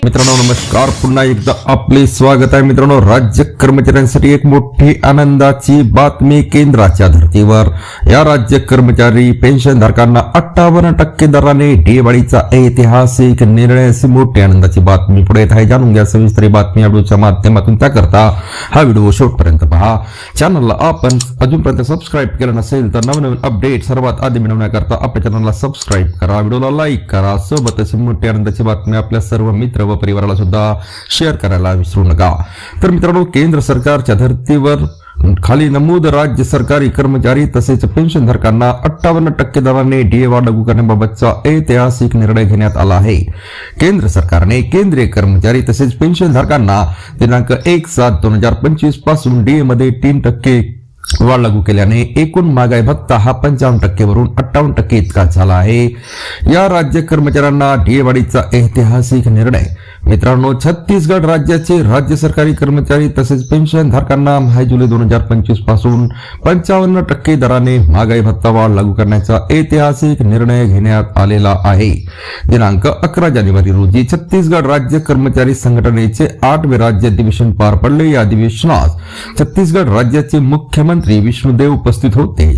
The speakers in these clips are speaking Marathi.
मित्रांनो नमस्कार, पुन्हा एकदा आपले स्वागत आहे. मित्रांनो, राज्य कर्मचाऱ्यांसाठी एक मोठी आनंदाची बातमी केंद्राच्या धर्तीवर. या राज्य कर्मचारी पेन्शनधारकांना 58% दराने दिवाळीचा ऐतिहासिक निर्णय. अशी मोठी आनंदाची बातमी पुढे येत आहे. जाणून घ्या सविस्तर बातमी या व्हिडिओच्या माध्यमातून. त्याकरता हा व्हिडिओ शेवटपर्यंत पहा. चॅनलला आपण अजूनपर्यंत सबस्क्राईब केलं नसेल तर नवनवीन अपडेट सर्वात आधी मिळवण्याकरता आपल्या चॅनलला सबस्क्राईब करा, व्हिडिओला लाईक करा. सोबतच मोठी आनंदाची बातमी आपल्या सर्व मित्र व परिवाराला सुद्धा शेअर करायला विसरू नका. तर मित्रांनो, केंद्र सरकारच्या धर्तीवर खाली नमूद राज्य सरकारी कर्मचारी तसेच पेन्शनधारकांना 58% दराने डीए लागू करण्याबाबतचा ऐतिहासिक निर्णय घेण्यात आला आहे. केंद्र सरकारने केंद्रीय कर्मचारी तसेच पेन्शनधारकांना दिनांक 1/7/2025 पासून डीए मध्ये 3% वाढ लागू केल्याने एकूण महागाई भत्ता हा 55% वरून 58% इतका झाला आहे. या राज्य कर्मचाऱ्यांना डीए वाढीचा ऐतिहासिक निर्णय. मित्रांनो, छत्तीसगड राज्याचे राज्य सरकारी कर्मचारी तसेच पेन्शनधारकांना जुलै 2025 पासून 55% दराने महागाई भत्ता वाढ लागू करण्याचा ऐतिहासिक निर्णय घेण्यात आलेला आहे. दिनांक 11 जानेवारी रोजी छत्तीसगड राज्य कर्मचारी संघटनेचे 8वे राज्य अधिवेशन पार पडले. या अधिवेशनात छत्तीसगड राज्याचे मुख्यमंत्री विष्णुदेव उपस्थित होते.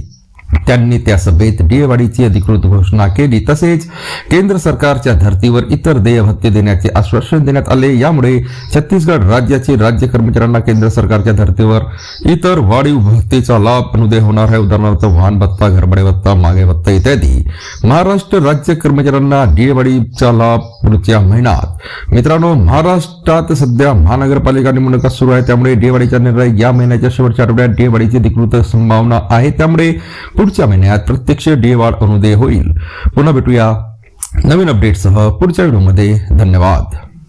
त्यांनी त्या सभेत डीए वाढीची अधिकृत घोषणा केली. तसेच केंद्र सरकारच्या धर्तीवर इतर देय भत्ते देण्याचे आश्वासन देण्यात आले. यामुळे छत्तीसगड राज्याचे राज्य कर्मचाऱ्यांना केंद्र सरकारच्या धर्तीवर इतर वाढीव भत्तेचा लाभ अनुदय होणार आहे. उदाहरणार्थ वाहन भत्ता, घरभाडे भत्ता, महागाई भत्ता इत्यादी. महाराष्ट्र राज्य कर्मचाऱ्यांना डीए वाढीचा लाभ पुढच्या महिन्यात. मित्रांनो, महाराष्ट्रात सध्या महानगरपालिका निवडणुका सुरू आहे. त्यामुळे डीए वाढीचा निर्णय या महिन्याच्या शेवटच्या आठवड्यात डीए वाढीची अधिकृत संभावना आहे. त्यामुळे पुढच्या महिन्यात प्रत्यक्ष डीए वाढ अनुदय होईल. पुन्हा भेटूया नवीन अपडेटसह पुढच्या व्हिडिओमध्ये. धन्यवाद.